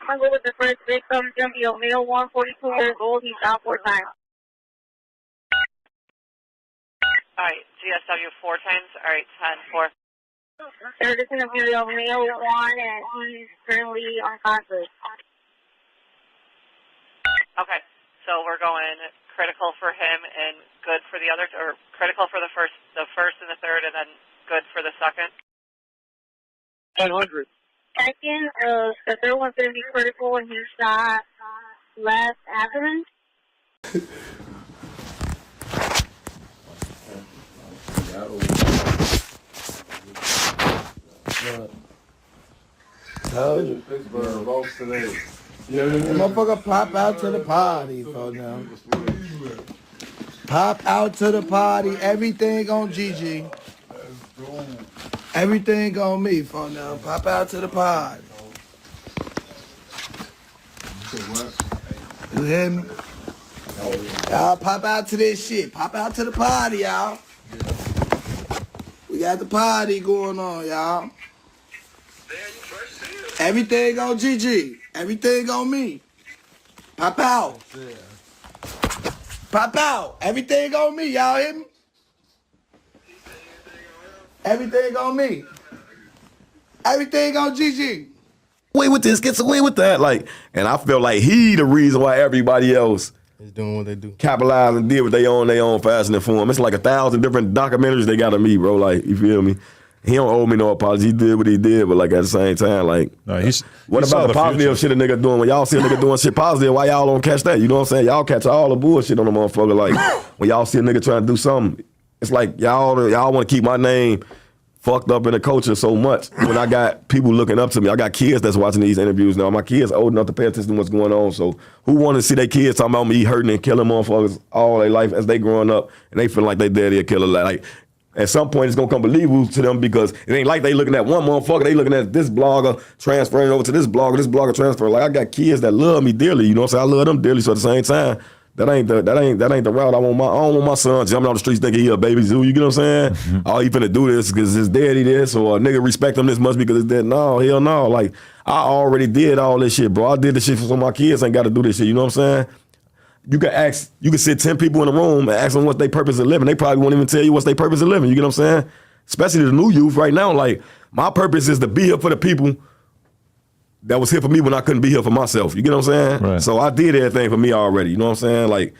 I'll go with the first victim, it's going to be a male, 142 years old. He's out 4 times. All right, GSW 4 times. All right, 10-4. Sir, this is going to be a male 1, and he's currently unconscious. Okay, so we're going critical for him and good for the other, or critical for the first and the third, and then good for the second. 100. Second, the third one's going to be critical, and he's shot left abdomen. Told you. Pittsburgh, roast today. Motherfucker pop out to the party for now. Pop out to the party. Everything on GG. Everything on me for now. Pop out to the party. You hear me? Y'all pop out to this shit. Pop out to the party, y'all. We got the party going on, y'all. Everything on GG. Everything on me. Pop out. Pop out. Everything on me. Y'all hear me? Everything on me. Everything on GG. Away with this, gets away with that. Like, and I feel like he the reason why everybody else is doing what they do. Capitalize and did what they own fashion and form. It's like 1,000 different documentaries they got of me, bro. Like, you feel me? He don't owe me no apology. He did what he did, but like at the same time, like, what about the positive shit a nigga doing? When y'all see a nigga doing shit positive, why y'all don't catch that? You know what I'm saying? Y'all catch all the bullshit on the motherfucker. Like, when y'all see a nigga trying to do something, it's like y'all want to keep my name fucked up in the culture so much. When I got people looking up to me, I got kids that's watching these interviews now. My kids old enough to pay attention to what's going on. So who want to see their kids talking about me hurting and killing motherfuckers all their life as they growing up and they feel like they daddy a killer? Like, at some point, it's going to come believable to them because it ain't like they looking at one motherfucker. They looking at this blogger transferring over to this blogger transferring. Like, I got kids that love me dearly. You know what I'm saying? I love them dearly. So at the same time, that ain't the route I don't want my son jumping on the streets thinking he a baby zoo. You get what I'm saying? Oh, he finna do this because his daddy this, or a nigga respect him this much because his dad. No, hell no. Like, I already did all this shit, bro. I did this shit so my kids ain't got to do this shit. You know what I'm saying? You can sit 10 people in a room and ask them what's their purpose of living. They probably won't even tell you what's their purpose of living. You get what I'm saying? Especially the new youth right now. Like, my purpose is to be here for the people that was here for me when I couldn't be here for myself. You get what I'm saying? Right. So I did everything for me already. You know what I'm saying? Like,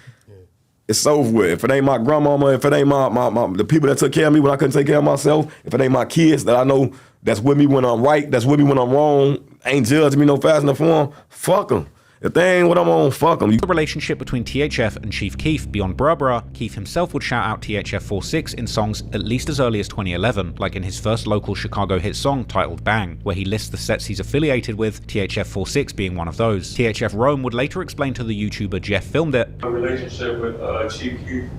it's over with. If it ain't my grandmama, if it ain't my the people that took care of me when I couldn't take care of myself, if it ain't my kids that I know that's with me when I'm right, that's with me when I'm wrong, ain't judging me no fast enough for them, fuck them. If they ain't what I'm on, fuck them. The relationship between THF and Chief Keef beyond Bruh Bruh, Keef himself would shout out THF46 in songs at least as early as 2011, like in his first local Chicago hit song titled Bang, where he lists the sets he's affiliated with, THF46 being one of those. THF Rome would later explain to the YouTuber Jeff Filmed It. My relationship with Chief Keef.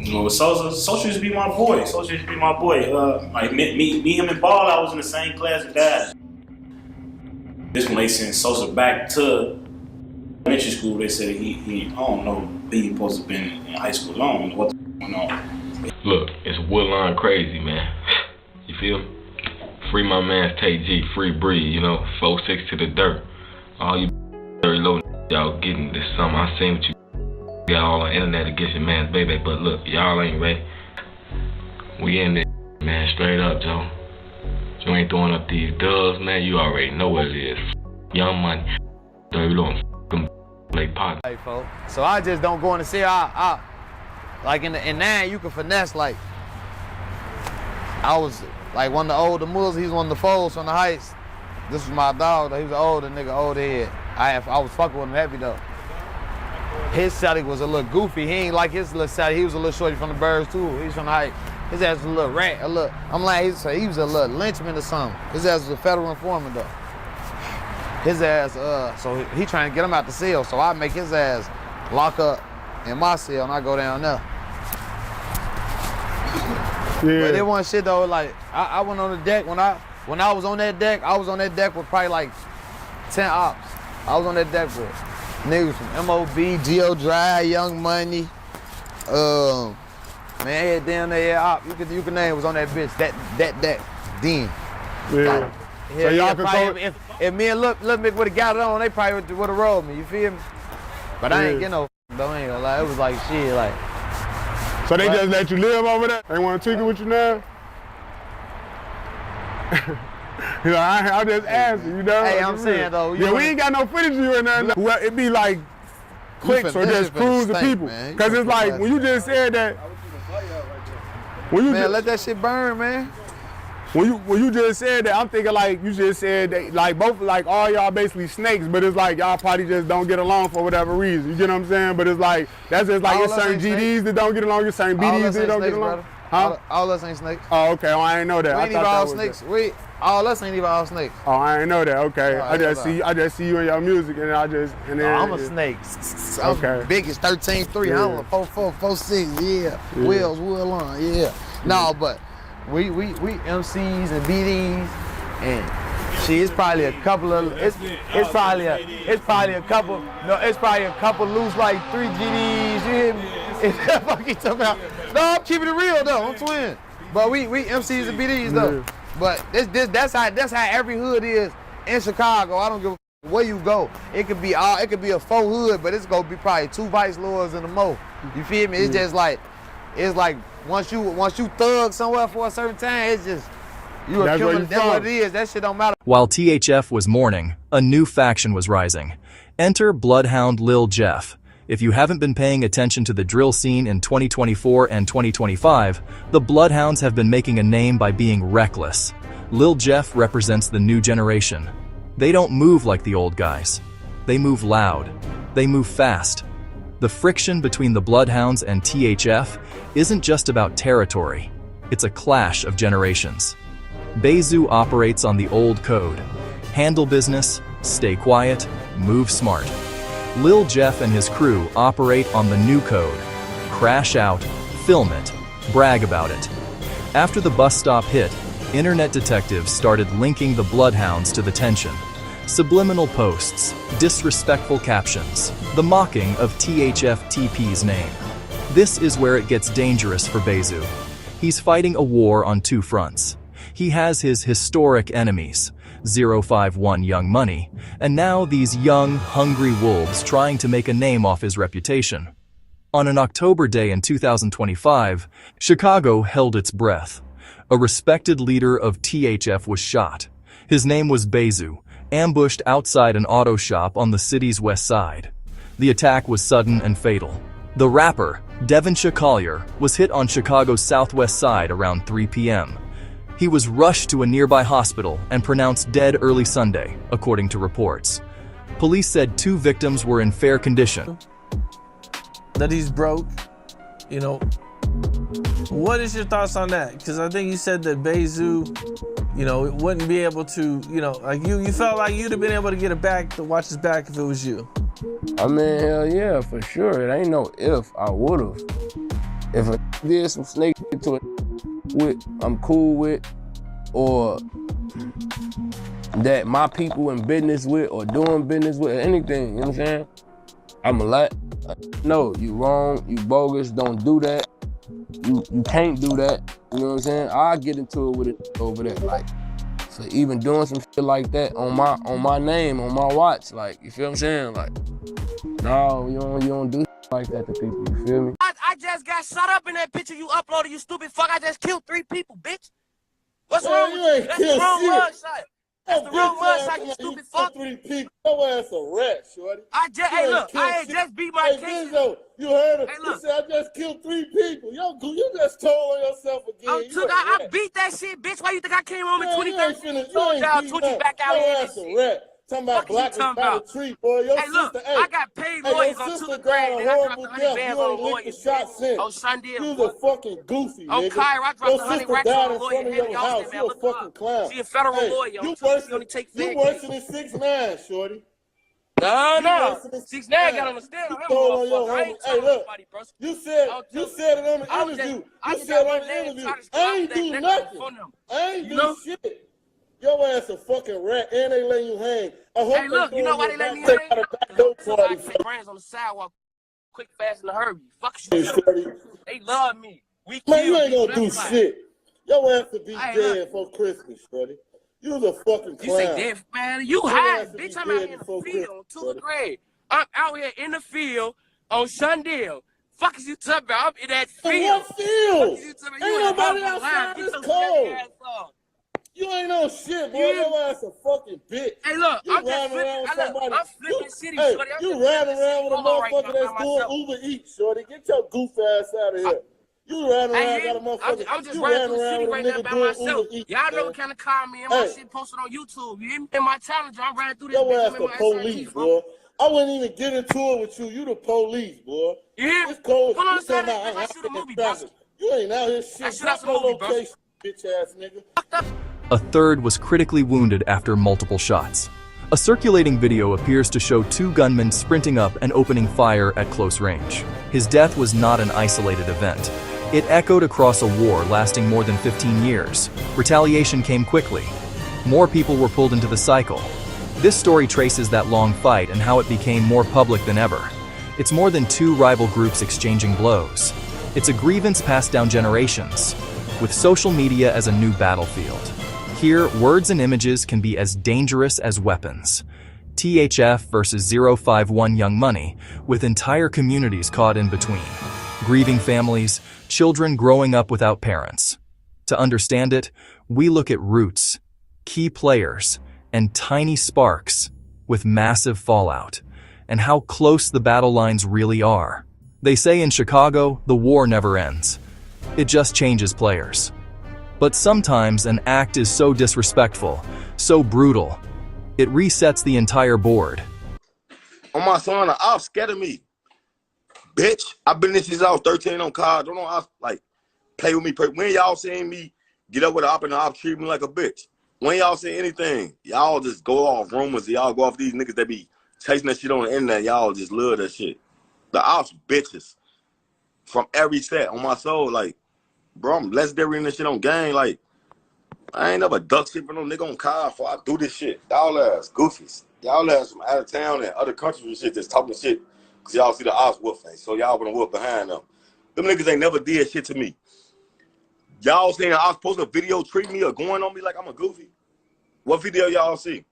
You know, Sosa used to be my boy. Like me, him and Ball, I was in the same class with Dad. This when they sent Sosa back to elementary school, they said he I don't know, he supposed to have been in high school. I don't know what's going on. Look, it's Woodline crazy, man. You feel? Free my man Tay G, free Bree, you know, 4-6 to the dirt. All you very low y'all getting this summer. I seen what you got all on the internet against your man's baby, but look, y'all ain't ready. We in this, man, straight up, Joe. You ain't throwing up these dubs, man, you already know what it is. Young Money, dirty little play pot. Hey, folks. So I just don't go in the city. Like in 9, you can finesse. Like I was like one of the older Muslims. He's one of the foes from the Heights. This was my dog. He was an older nigga, old head. I was fucking with him heavy though. His Sally was a little goofy. He ain't like his little Sally. He was a little shorty from the Birds too. He's from the Heights. His ass was a little rat. I'm like, he was a little lynchman or something. His ass was a federal informant though. His ass, so he trying to get him out the cell, so I make his ass lock up in my cell and I go down there. Yeah. But it wasn't shit though, like, I went on the deck, when I was on that deck, I was on that deck with probably like 10 ops. I was on that deck with niggas from MOB, Geo Drive, Young Money, man, head down there, op, you can name was on that bitch, that deck, then. Yeah. So y'all could if me and Lil Mick would have got it on, they probably would have rolled me. You feel me? But I ain't get no though. I ain't gonna lie. It was like shit, like. So they just let you live over there? They want to tweak it with you now? You know, I just asking, you know? Hey, I'm saying though. Yeah, we ain't got no footage of you or nothing. Well, it be like clicks or just cruise the people. Cause it's like, when you just said that. Man, let that shit burn, man. When you just said that, I'm thinking like you just said that like both like all y'all basically snakes, but it's like y'all probably just don't get along for whatever reason. You get what I'm saying? But it's like that's just like it's certain GDs that don't get along, it's certain BDs that don't get along. Huh? All us ain't snakes. Oh, okay. Oh, I ain't know that. We ain't even all snakes. All us ain't even all snakes. Oh, I ain't know that. Okay. I just see you in your music, and then I'm a snake. Okay. Biggest 13-3. I'm a 4'4", 4'6". Yeah. Wheels, wheel on. Yeah. No, but we MCs and BDs, and see, it's probably a couple of it's probably a couple loose like 3 GDs. You hear me? No, I'm keeping it real though. I'm twin. But we MCs and BDs though. But that's how every hood is in Chicago. I don't give a where you go. It could be a 4 hood, but it's gonna be probably 2 vice lords in the mo. You feel me? It's just like once you thug somewhere for a certain time, it's just you a killer. That's what it is. That shit don't matter. While THF was mourning, a new faction was rising. Enter Bloodhound Lil Jeff. If you haven't been paying attention to the drill scene in 2024 and 2025, the Bloodhounds have been making a name by being reckless. Lil Jeff represents the new generation. They don't move like the old guys. They move loud. They move fast. The friction between the Bloodhounds and THF isn't just about territory. It's a clash of generations. Bayzoo operates on the old code. Handle business, stay quiet, move smart. Lil Jeff and his crew operate on the new code. Crash out, film it, brag about it. After the bus stop hit, internet detectives started linking the Bloodhounds to the tension. Subliminal posts, disrespectful captions, the mocking of THFTP's name. This is where it gets dangerous for Bayzoo. He's fighting a war on 2 fronts. He has his historic enemies, 051 Young Money, and now these young, hungry wolves trying to make a name off his reputation. On an October day in 2025, Chicago held its breath. A respected leader of THF was shot. His name was Bayzoo, ambushed outside an auto shop on the city's west side. The attack was sudden and fatal. The rapper, Devonshire Collier, was hit on Chicago's southwest side around 3 p.m. He was rushed to a nearby hospital and pronounced dead early Sunday, according to reports. Police said 2 victims were in fair condition. That he's broke, you know. What is your thoughts on that? Because I think you said that Bayzoo, you know, wouldn't be able to, you know, like you felt like you'd have been able to get it back, to watch his back if it was you. I mean, hell yeah, for sure. It ain't no if, I would've. If I did some snake to it, I'm cool with, or that my people in business with or doing business with or anything, you know what I'm saying? I'm a lot. No, you wrong, you bogus, don't do that. You can't do that, you know what I'm saying? I'll get into it with it over there, like, so even doing some shit like that on my name, on my watch, like, you feel what I'm saying? Like, no, you don't do like that to people, you feel me? I just got shot up in that picture you uploaded, you stupid fuck. I just killed 3 people, bitch. What's wrong with you? That's the wrong mugshot. That's the wrong mugshot, you stupid fuck. 3 people. Your ass a rat, shorty. Hey, look, I ain't just beat my case. You heard him. Hey, He said, I just killed 3 people. You just told on yourself again. I beat that shit, bitch. Why you think I came home in 2013? Told y'all, took you back out here. Your ass a rat. Talking about black is by the tree, boy. Your hey, look, sister, I got paid lawyers on 2 grand, and I dropped 100 bands on lawyers. On Sunday. You was a fucking goofy, nigga. On Kyra, I dropped 100 racks on a lawyer. You a fucking clown. She a federal lawyer. You worse than 6'9", shorty. No. 6'9" got on the stand on him. I ain't hey, look. You said it on the interview. You said on the interview. I ain't do nothing. I ain't do shit. Your ass a fucking rat, and they let you hang. Hey, look, you know why they let me hang? I take brands on the sidewalk, quick, fast, and hurry. Fuck you. They love me. Man, you ain't gonna do shit. Your ass to be dead for Christmas, shorty. You was a fucking clown. You say dead, man. You high, bitch. I'm out here in the field on 2nd grade. I'm out here in the field on Shundale. Fuck is you talking about? I'm in that field. What field? Ain't nobody outside this cold. You ain't no shit, boy. Your ass a fucking bitch. Hey, look, you I'm just flipping. I'm flipping city, shorty. You riding around with a motherfucker that's doing Uber Eats, shorty. Get your goof ass out of here. You riding around, got a motherfucker. I'm just riding through the city right now by myself. Y'all know what kind of car me and my shit posted on YouTube. You hear me? In my Challenger, I'm riding through this bitch. Your ass the police, boy. I wouldn't even get into it with you. You the police, boy. You hear me? It's cold. Hold on a second. I shoot a movie, boss. You ain't out here shit. I shoot out some movie, bro. Bitch ass nigga. A third was critically wounded after multiple shots. A circulating video appears to show 2 gunmen sprinting up and opening fire at close range. His death was not an isolated event. It echoed across a war lasting more than 15 years. Retaliation came quickly. More people were pulled into the cycle. This story traces that long fight and how it became more public than ever. It's more than 2 rival groups exchanging blows. It's a grievance passed down generations, with social media as a new battlefield. Here, words and images can be as dangerous as weapons. THF versus 051 Young Money, with entire communities caught in between. Grieving families, children growing up without parents. To understand it, we look at roots, key players, and tiny sparks with massive fallout, and how close the battle lines really are. They say in Chicago, the war never ends. It just changes players. But sometimes an act is so disrespectful, so brutal, it resets the entire board. On my son, the ops scared of me. Bitch, I've been in since I was 13 on cars. Don't know how, like, play with me. When y'all seen me get up with the op and the op treat me like a bitch? When y'all see anything, y'all just go off rumors. Y'all go off these niggas that be chasing that shit on the internet. Y'all just love that shit. The ops bitches from every set on my soul. Like, bro, I'm legendary in this shit on gang. Like, I ain't never duck shit for no nigga on car before I do this shit. Y'all ass goofies. Y'all ass from out of town and other countries and shit just talking shit because y'all see the ops whoop face. So y'all gonna whoop behind them. Them niggas ain't never did shit to me. Y'all saying I was supposed to video treat me or going on me like I'm a goofy? What video y'all see?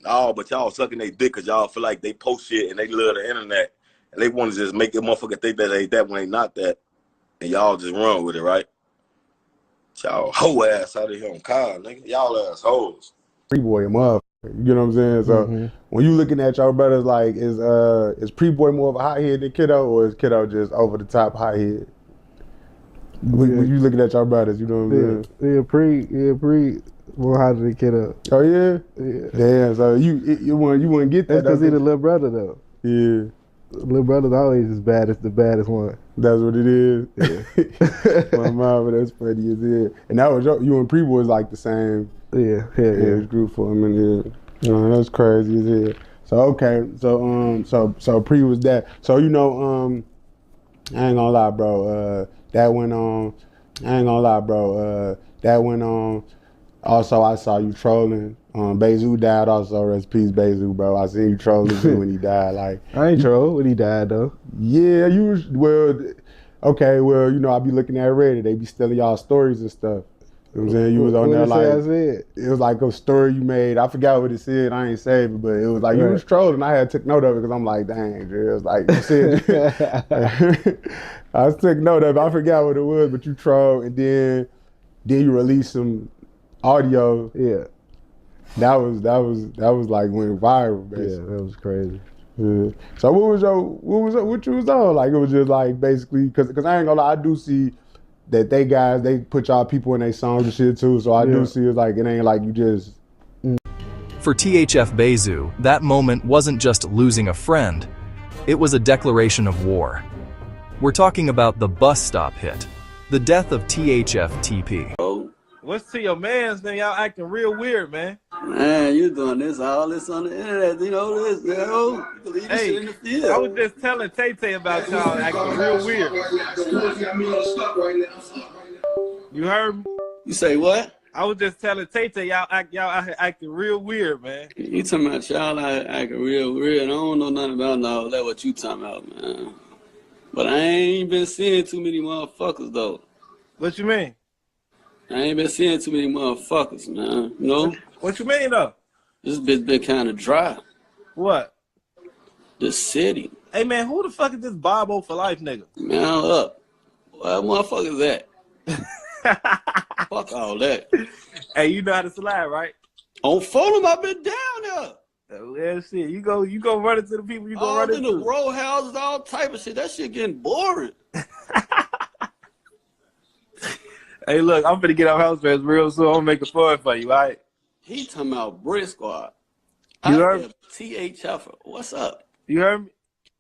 Oh, but y'all sucking they dick because y'all feel like they post shit and they love the internet and they want to just make a motherfucker think that they ain't that when they not that. And y'all just run with it, right? Y'all hoe ass out of here on car, nigga. Y'all ass hoes. Pre-boy motherfucker. You get what I'm saying? So when you looking at your brothers, like, is Pre-boy more of a hothead than Kiddo, or is Kiddo just over the top hothead? When you looking at your brothers, you know what I'm saying? Yeah, Pre more hotter than Kiddo. Oh yeah? Yeah. Damn, so you wouldn't get that. That's because he's the little brother though. Yeah. Little brother's always the baddest one. That's what it is. Yeah. My mama, that's funny as hell. And that was you and Pre was like the same. Yeah. Age group for him, and that's crazy as hell. So okay, so Pre was that. So I ain't gonna lie, bro. That went on. I ain't gonna lie, bro. That went on. Also, I saw you trolling. Bayzoo died also. Rest in peace, Bayzoo, bro. I seen you trolling too when he died. Like, I ain't troll when he died though. Yeah, you was okay. Well, I be looking at Reddit. They be stealing y'all stories and stuff. You know what I'm saying? You was on there like it was like a story you made. I forgot what it said. I ain't saved it, but it was like you was trolling. I had took note of it because I'm like, dang, it was like you said. I took note of it. I forgot what it was, but you trolled, and then you released some audio. Yeah. That was like went viral, basically. Yeah, that was crazy. Yeah. So what you was on? Like, it was just like basically because I ain't gonna lie, I do see that they put y'all people in their songs and shit too. So I do see it's like it ain't like you just. For THF Bayzoo, that moment wasn't just losing a friend, it was a declaration of war. We're talking about the bus stop hit, the death of THF TP. What's to your mans, man? Y'all acting real weird, man. Man, you doing all this on the internet, you believe this shit in the field. I was just telling Tay about y'all acting real weird. You heard me? You say what? I was just telling Tay y'all acting real weird, man. You talking about y'all acting real weird. I don't know nothing about all that what you talking about, man. But I ain't been seeing too many motherfuckers though. What you mean? I ain't been seeing too many motherfuckers, man. You know? What you mean, though? This bitch been kind of dry. What? The city. Hey, man, who the fuck is this Bobo for life nigga? Man, up. What motherfucker is that? Fuck all that. Hey, you know how to slide, right? On phone, I've been down there. Yeah, shit. You go run into the people you go run into. All in the row houses, all type of shit. That shit getting boring. Hey, look, I'm finna get off house arrest real soon. I'm gonna make a fun for you, all right? He talking about Brick Squad. You heard me? THF. What's up? You heard me?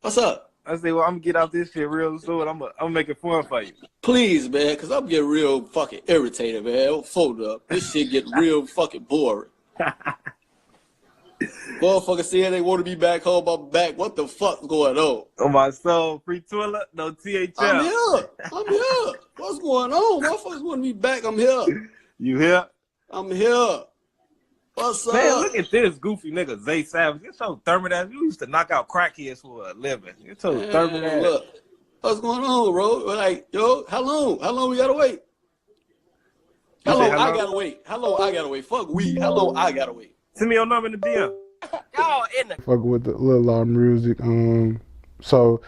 What's up? I say, well, I'm gonna get out this shit real soon. I'm gonna make it fun for you. Please, man, because I'm getting real fucking irritated, man. Fold up. This shit get real fucking boring. Motherfuckers saying they want to be back home. I'm back. What the fuck's going on? On my soul, free toilet, no THF. I'm here. What's going on? Motherfuckers want to be back. I'm here. You here? I'm here. What's up? Man, look at this goofy nigga, Zay Savage. You're so thermid ass. You used to knock out crackheads for a living. You're so thermid ass. Look, what's going on, bro? Like, yo, how long? How long we gotta wait? How long I gotta wait? How long I gotta wait? Fuck we. How long I gotta wait? Send me your number in the DM. Y'all in the Fuck with the little music. So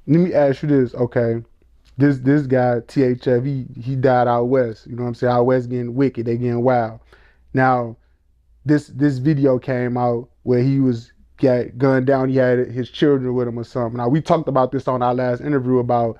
let me ask you this, okay? This guy THF, he died out west. You know what I'm saying? Out west getting wicked, they getting wild. Now, this video came out where he was got gunned down. He had his children with him or something. Now we talked about this on our last interview about,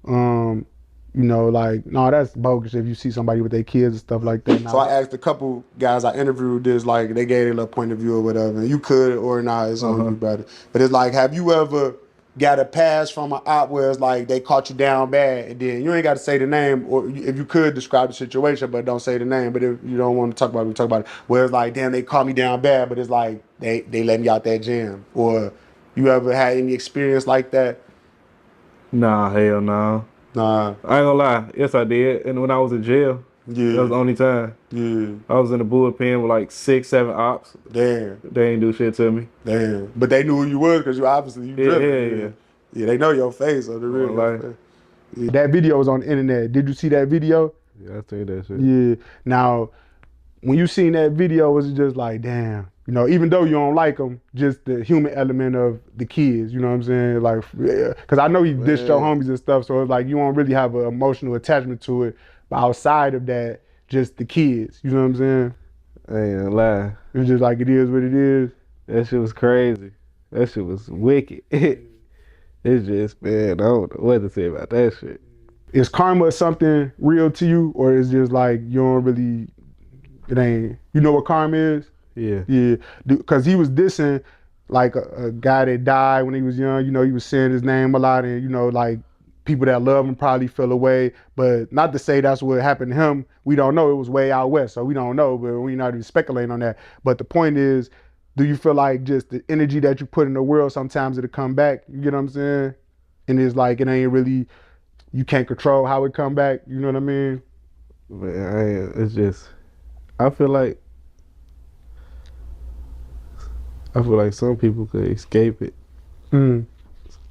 you know, like, no, that's bogus if you see somebody with their kids and stuff like that. So I asked a couple guys I interviewed this, like, they gave their little point of view or whatever. And you could or not, it's on you, brother. But it's like, have you ever got a pass from an op where it's like they caught you down bad and then you ain't got to say the name, or if you could describe the situation, but don't say the name. But if you don't want to talk about it, we talk about it. Where it's like, damn, they caught me down bad, but it's like they let me out that jam. Or you ever had any experience like that? Nah, hell no. Nah. I ain't gonna lie. Yes, I did. And when I was in jail, that was the only time. Yeah. I was in the bullpen with like 6, 7 ops. Damn. They ain't do shit to me. Damn. But they knew who you was because you obviously driven. Yeah. Yeah, they know your face, so the real face. Yeah. That video was on the internet. Did you see that video? Yeah, I seen that shit. Yeah. Now, when you seen that video, was it just like, damn, you know, even though you don't like them, just the human element of the kids, you know what I'm saying? Like, because I know you dissed your homies and stuff, so it's like you don't really have an emotional attachment to it. But outside of that, just the kids, you know what I'm saying? I ain't gonna lie. It's just like it is what it is. That shit was crazy. That shit was wicked. It's just, man, I don't know what to say about that shit. Is karma something real to you, or is just like you don't really, it ain't, you know what karma is? Yeah. Yeah, because he was dissing like a guy that died when he was young, you know, he was saying his name a lot and, you know, like people that love him probably fell away, but not to say that's what happened to him. We don't know, it was way out west, so we don't know, but we're not even speculating on that. But the point is, do you feel like just the energy that you put in the world, sometimes it'll come back, you get what I'm saying? And it's like, it ain't really, you can't control how it come back, you know what I mean? Man, it's just, I feel like some people could escape it.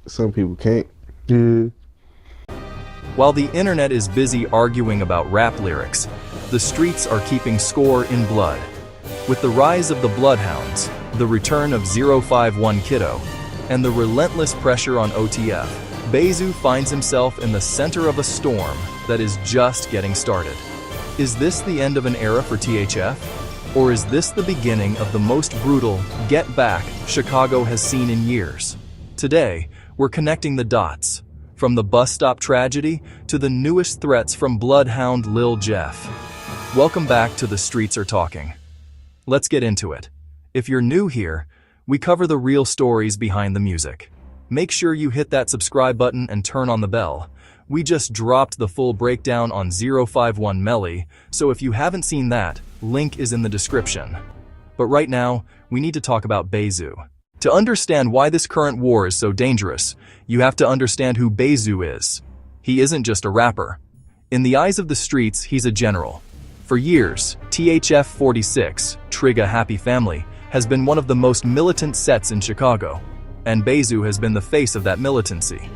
Some people can't. Yeah. While the internet is busy arguing about rap lyrics, the streets are keeping score in blood. With the rise of the Bloodhounds, the return of 051 Kiddo, and the relentless pressure on OTF, Bayzoo finds himself in the center of a storm that is just getting started. Is this the end of an era for THF? Or is this the beginning of the most brutal get back Chicago has seen in years? Today, we're connecting the dots, from the bus stop tragedy to the newest threats from Bloodhound Lil Jeff. Welcome back to The Streets Are Talking. Let's get into it. If you're new here, we cover the real stories behind the music. Make sure you hit that subscribe button and turn on the bell. We just dropped the full breakdown on 051 Melly, so if you haven't seen that, link is in the description. But right now, we need to talk about Bayzoo. To understand why this current war is so dangerous, you have to understand who Bayzoo is. He isn't just a rapper. In the eyes of the streets, he's a general. For years, THF 46, Trigga Happy Family, has been one of the most militant sets in Chicago, and Bayzoo has been the face of that militancy.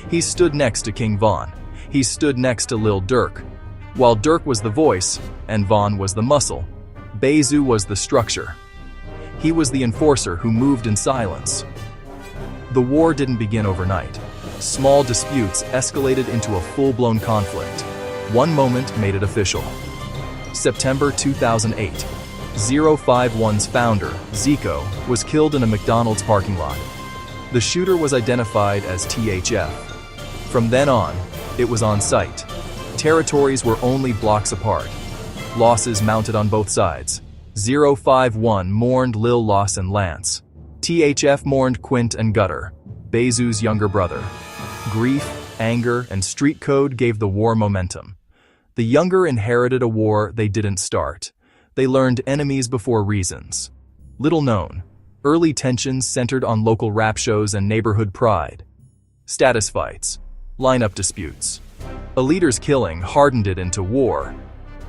He stood next to King Von. He stood next to Lil Durk. While Dirk was the voice and Vaughn was the muscle, Bayzoo was the structure. He was the enforcer who moved in silence. The war didn't begin overnight. Small disputes escalated into a full-blown conflict. One moment made it official. September 2008, 051's founder, Zico, was killed in a McDonald's parking lot. The shooter was identified as THF. From then on, it was on site. Territories were only blocks apart. Losses mounted on both sides. 051 mourned Lil Loss and Lance. THF mourned Quint and Gutter, Bayzoo's younger brother. Grief, anger, and street code gave the war momentum. The younger inherited a war they didn't start. They learned enemies before reasons. Little known, early tensions centered on local rap shows and neighborhood pride. Status fights, lineup disputes. A leader's killing hardened it into war.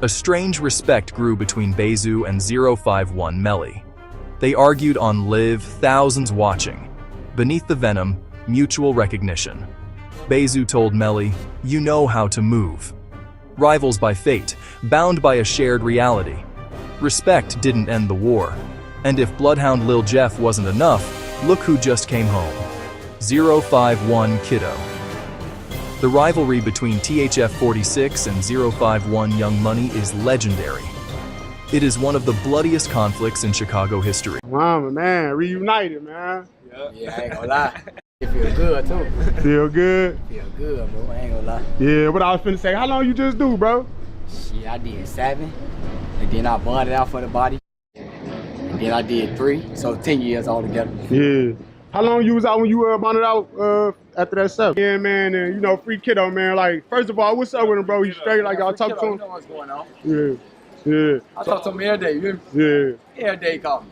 A strange respect grew between Bayzoo and 051 Melly. They argued on live, thousands watching. Beneath the venom, mutual recognition. Bayzoo told Melly, "You know how to move." Rivals by fate, bound by a shared reality. Respect didn't end the war. And if Bloodhound Lil Jeff wasn't enough, look who just came home. 051 Kiddo. The rivalry between THF 46 and 051 Young Money is legendary. It is one of the bloodiest conflicts in Chicago history. Mama, man, reunited, man. Yeah, I ain't gonna lie. It feel good, too. Feel good? Feel good, bro. I ain't gonna lie. Yeah, what I was finna say, how long you just do, bro? Shit, I did 7, and then I bonded out for the body, and then I did 3, so 10 years altogether. Yeah. How long you was out when you bonded out after that 7? Yeah, man, and you know, free Kiddo, man. Like, first of all, what's up with him, bro? He straight, like y'all talk to him? You know what's going on. Yeah, yeah. I talk to him every day, you hear me? Yeah. Every day he call me.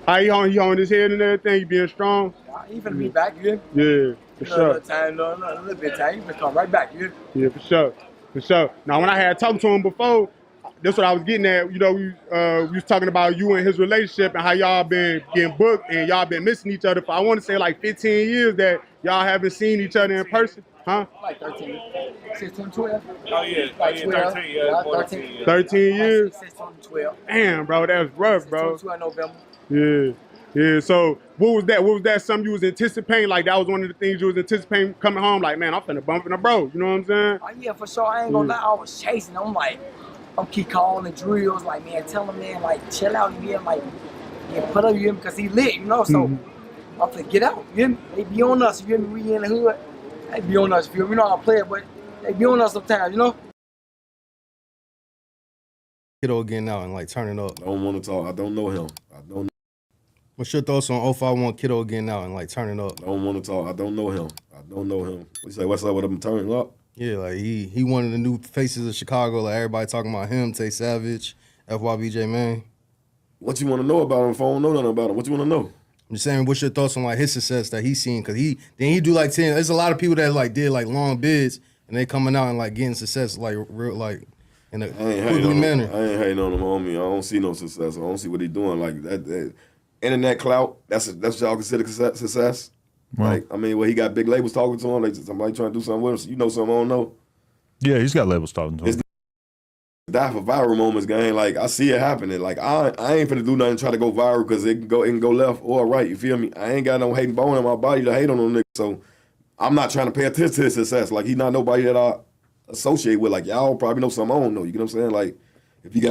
How he on his head and everything? He being strong? He finna be back, you hear me? Yeah, for sure. A little bit of time, he finna come right back, you hear me? Yeah, for sure, for sure. Now, when I had talked to him before, that's what I was getting at. You know, we was talking about you and his relationship and how y'all been getting booked and y'all been missing each other for, I want to say, like 15 years that y'all haven't seen each other in person, huh? Like 13, 16, 12. Oh, yeah. Like 12. 13, yeah. 13. 13 years? 16, 12. Damn, bro, that's rough, bro. 12 November. Yeah. Yeah, so what was that? What was that something you was anticipating? Like, that was one of the things you was anticipating coming home? Like, man, I'm finna bump in a bro. You know what I'm saying? Oh, yeah, for sure. I ain't gonna lie. I was chasing. I'm like, I'm keep calling the drills. Like, man, tell him, man, like, chill out. You hear him? Like, yeah, put up, you hear me? Because he lit, you know? So, I'm finna get out. You hear me? They be on us. You hear me? We in the hood. They be on us. You feel me? You know how I play it, but they be on us sometimes, you know? Kiddo getting out and, like, turning up. I don't want to talk. I don't know him. I don't know. What's your thoughts on 051 Kiddo getting out and, like, turning up? I don't want to talk. I don't know him. I don't know him. You say, what's up with him turning up? Yeah, like, he one of the new faces of Chicago. Like, everybody talking about him, Tay Savage, FYBJ, man. What you want to know about him if I don't know nothing about him? What you want to know? I'm just saying, what's your thoughts on, like, his success that he's seen? Because he do, like, 10. There's a lot of people that, like, did, like, long bids, and they coming out and, like, getting success, like, real, like, in a quickly manner. I ain't hating on him, homie. I don't see no success. I don't see what he doing. Like, that internet clout, that's what y'all consider success? Wow. Like, I mean, he got big labels talking to him, like somebody trying to do something with him. You know something I don't know? Yeah, he's got labels talking to him. It's die for viral moments, gang. Like, I see it happening. Like, I ain't finna do nothing to try to go viral because it can go left or right, you feel me? I ain't got no hating bone in my body to hate on them niggas, so I'm not trying to pay attention to his success. Like, he's not nobody that I associate with. Like, y'all probably know something I don't know, you get what I'm saying? Like, if you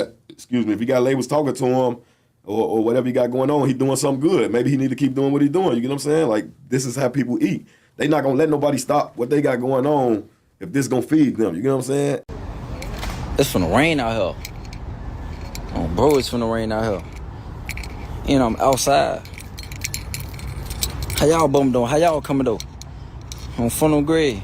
got labels talking to him, or whatever he got going on, he doing something good. Maybe he need to keep doing what he doing. You get what I'm saying? Like, this is how people eat. They not gonna let nobody stop what they got going on if this gonna feed them. You get what I'm saying? It's finna rain out here. Oh, bro, it's finna rain out here. You know, I'm outside. How y'all bum doing? How y'all coming though? On funnel grade.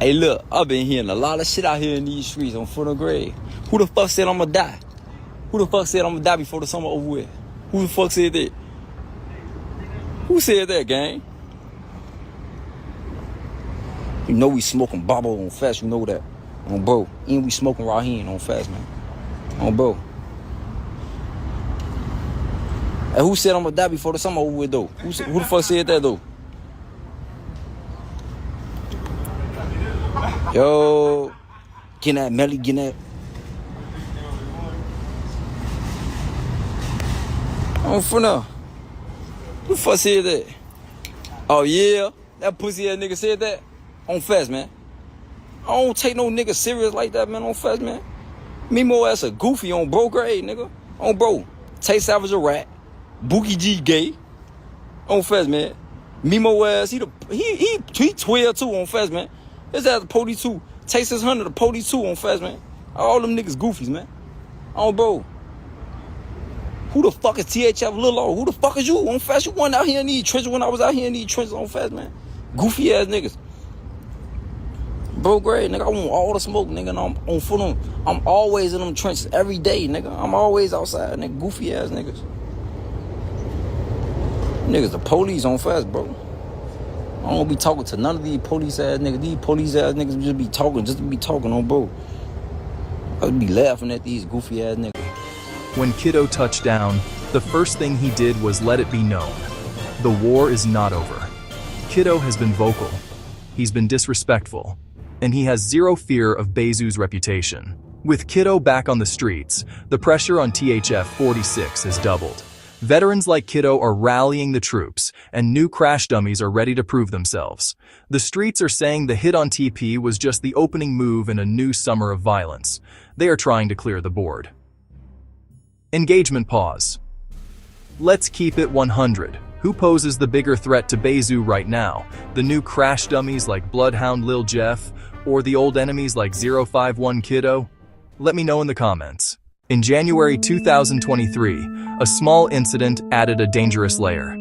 Hey, look, I've been hearing a lot of shit out here in these streets on funnel grade. Who the fuck said I'm gonna die? Who the fuck said I'm gonna die before the summer over with? Who the fuck said that? Who said that, gang? You know we smoking Babo on fast, you know that. On bro. And we smoking Raheem on fast, man. On bro. And who said I'm gonna die before the summer over with, though? Who the fuck said that, though? Yo, getting that Melly, getting that. I'm from now. Who the fuck said that? Oh yeah, that pussy ass nigga said that. On fast, man. I don't take no nigga serious like that, man. On fast, man. Me more ass a goofy on bro grade, nigga. On bro. Tay Savage a rat. Bookie G gay. On fast, man. Mimo ass, he 12 too on fast, man. His ass a police too. Tay 600 the police too on fast, man. All them niggas goofies, man. On bro. Who the fuck is THF Lil O? Who the fuck is you on fast? You went out here in these trenches when I was out here in these trenches on fast, man. Goofy ass niggas. Bro, great, nigga. I want all the smoke, nigga. And I'm on foot on. I'm always in them trenches every day, nigga. I'm always outside, nigga. Goofy ass niggas. Niggas, the police on fast, bro. I don't be talking to none of these police ass niggas. These police ass niggas just be talking, on, bro. I would be laughing at these goofy ass niggas. When Kiddo touched down, the first thing he did was let it be known. The war is not over. Kiddo has been vocal. He's been disrespectful. And he has zero fear of Bayzoo's reputation. With Kiddo back on the streets, the pressure on THF 46 has doubled. Veterans like Kiddo are rallying the troops, and new crash dummies are ready to prove themselves. The streets are saying the hit on TP was just the opening move in a new summer of violence. They are trying to clear the board. Engagement pause. Let's keep it 100. Who poses the bigger threat to Bayzoo right now? The new crash dummies like Bloodhound Lil Jeff, or the old enemies like 051 Kiddo? Let me know in the comments. In January 2023, a small incident added a dangerous layer.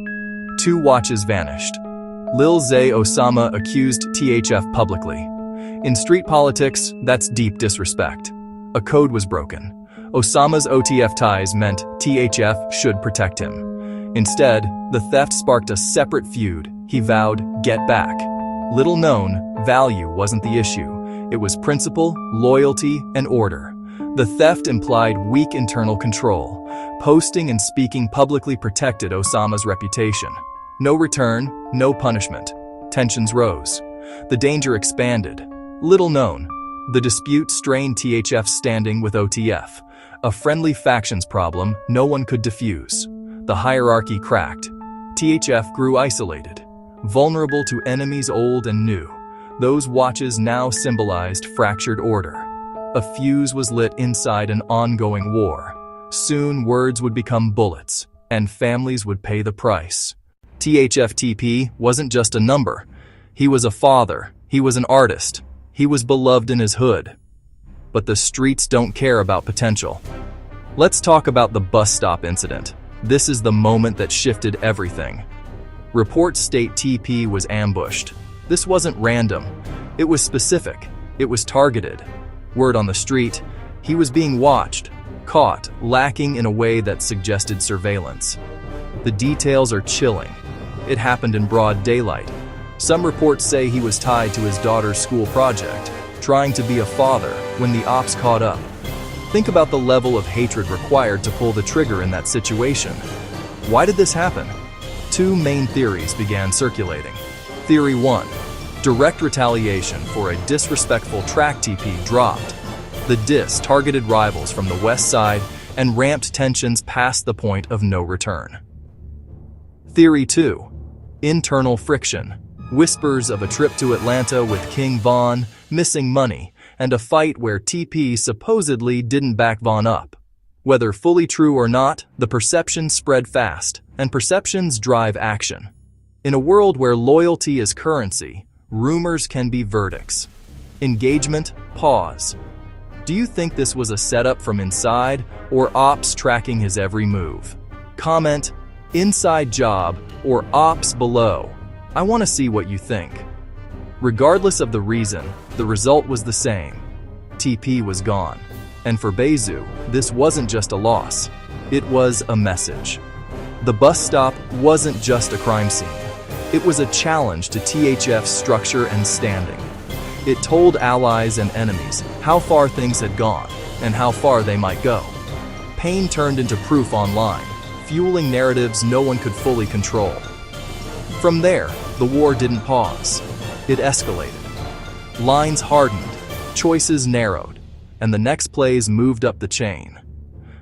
2 watches vanished. Lil Zay Osama accused THF publicly. In street politics, that's deep disrespect. A code was broken. Osama's OTF ties meant THF should protect him. Instead, the theft sparked a separate feud. He vowed, "Get back." Little known, value wasn't the issue. It was principle, loyalty, and order. The theft implied weak internal control. Posting and speaking publicly protected Osama's reputation. No return, no punishment. Tensions rose. The danger expanded. Little known, the dispute strained THF's standing with OTF. A friendly factions problem no one could diffuse. The hierarchy cracked. THF grew isolated, vulnerable to enemies old and new. Those watches now symbolized fractured order. A fuse was lit inside an ongoing war. Soon words would become bullets, and families would pay the price. THF TP wasn't just a number. He was a father. He was an artist. He was beloved in his hood. But the streets don't care about potential. Let's talk about the bus stop incident. This is the moment that shifted everything. Reports state TP was ambushed. This wasn't random. It was specific. It was targeted. Word on the street, he was being watched, caught, lacking in a way that suggested surveillance. The details are chilling. It happened in broad daylight. Some reports say he was tied to his daughter's school project, trying to be a father when the ops caught up. Think about the level of hatred required to pull the trigger in that situation. Why did this happen? 2 main theories began circulating. Theory 1. Direct retaliation for a disrespectful track TP dropped. The diss targeted rivals from the west side and ramped tensions past the point of no return. Theory 2. Internal friction. Whispers of a trip to Atlanta with King Von, missing money, and a fight where TP supposedly didn't back Von up. Whether fully true or not, the perception spread fast, and perceptions drive action. In a world where loyalty is currency, rumors can be verdicts. Engagement, pause. Do you think this was a setup from inside, or ops tracking his every move? Comment, inside job, or ops below. I want to see what you think. Regardless of the reason, the result was the same. TP was gone. And for Bayzoo, this wasn't just a loss. It was a message. The bus stop wasn't just a crime scene. It was a challenge to THF's structure and standing. It told allies and enemies how far things had gone and how far they might go. Pain turned into proof online, fueling narratives no one could fully control. From there, the war didn't pause. It escalated. Lines hardened, choices narrowed, and the next plays moved up the chain.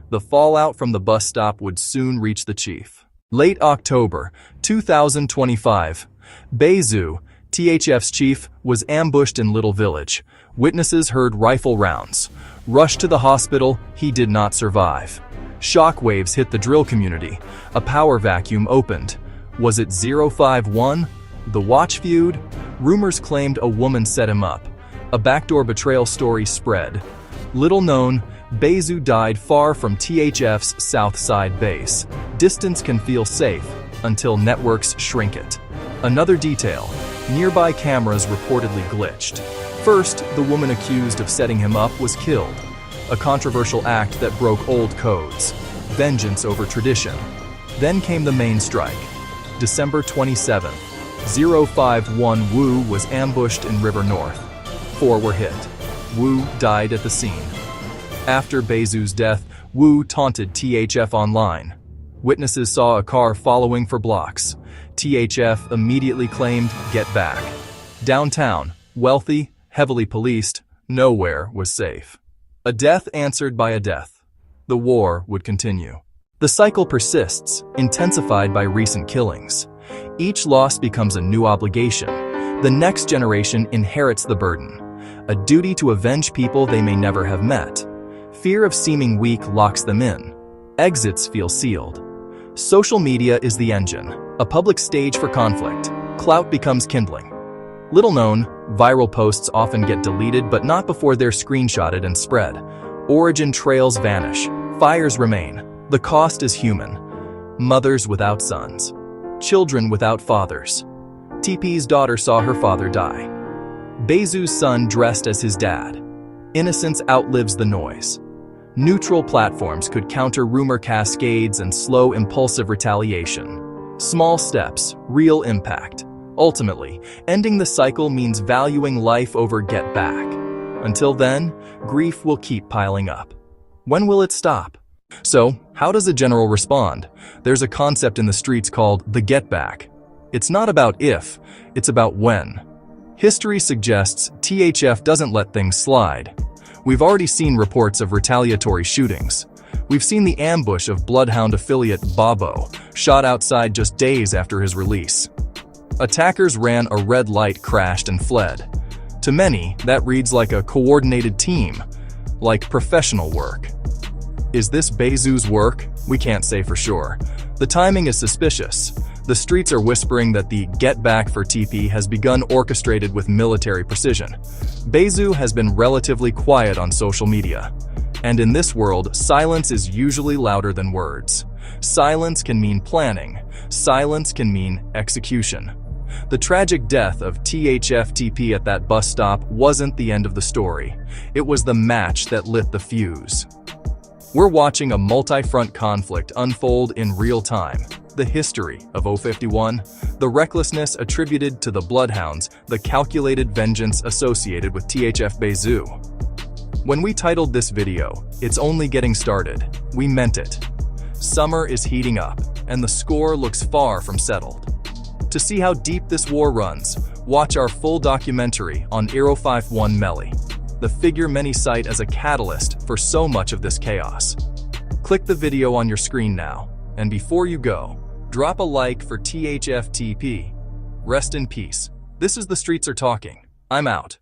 The fallout from the bus stop would soon reach the chief. Late October 2025, Bayzoo, THF's chief, was ambushed in Little Village. Witnesses heard rifle rounds. Rushed to the hospital, he did not survive. Shockwaves hit the drill community. A power vacuum opened. Was it 051? The watch feud? Rumors claimed a woman set him up. A backdoor betrayal story spread. Little known, Bayzoo died far from THF's South Side base. Distance can feel safe until networks shrink it. Another detail, nearby cameras reportedly glitched. First, the woman accused of setting him up was killed. A controversial act that broke old codes. Vengeance over tradition. Then came the main strike. December 27th, 051 Wu was ambushed in River North. 4 were hit. Wu died at the scene. After Bayzoo's death, Wu taunted THF online. Witnesses saw a car following for blocks. THF immediately claimed, "Get back." Downtown, wealthy, heavily policed, nowhere was safe. A death answered by a death. The war would continue. The cycle persists, intensified by recent killings. Each loss becomes a new obligation. The next generation inherits the burden, a duty to avenge people they may never have met. Fear of seeming weak locks them in. Exits feel sealed. Social media is the engine, a public stage for conflict. Clout becomes kindling. Little known, viral posts often get deleted, but not before they're screenshotted and spread. Origin trails vanish. Fires remain. The cost is human. Mothers without sons. Children without fathers. TP's daughter saw her father die. Bayzoo's son dressed as his dad. Innocence outlives the noise. Neutral platforms could counter rumor cascades and slow impulsive retaliation. Small steps, real impact. Ultimately, ending the cycle means valuing life over get back. Until then, grief will keep piling up. When will it stop? So, how does a general respond? There's a concept in the streets called the get back. It's not about if, it's about when. History suggests THF doesn't let things slide. We've already seen reports of retaliatory shootings. We've seen the ambush of Bloodhound affiliate Bobo, shot outside just days after his release. Attackers ran a red light, crashed, and fled. To many, that reads like a coordinated team, like professional work. Is this Bayzoo's work? We can't say for sure. The timing is suspicious. The streets are whispering that the get back for TP has begun orchestrated with military precision. Bayzoo has been relatively quiet on social media. And in this world, silence is usually louder than words. Silence can mean planning. Silence can mean execution. The tragic death of THF at that bus stop wasn't the end of the story. It was the match that lit the fuse. We're watching a multi-front conflict unfold in real time. The history of 051, the recklessness attributed to the Bloodhounds, the calculated vengeance associated with THF Bayzoo. When we titled this video, "It's only getting started," we meant it. Summer is heating up, and the score looks far from settled. To see how deep this war runs, watch our full documentary on 051 Melly, the figure many cite as a catalyst for so much of this chaos. Click the video on your screen now, and before you go, drop a like for THF. Rest in peace. This is The Streets Are Talking. I'm out.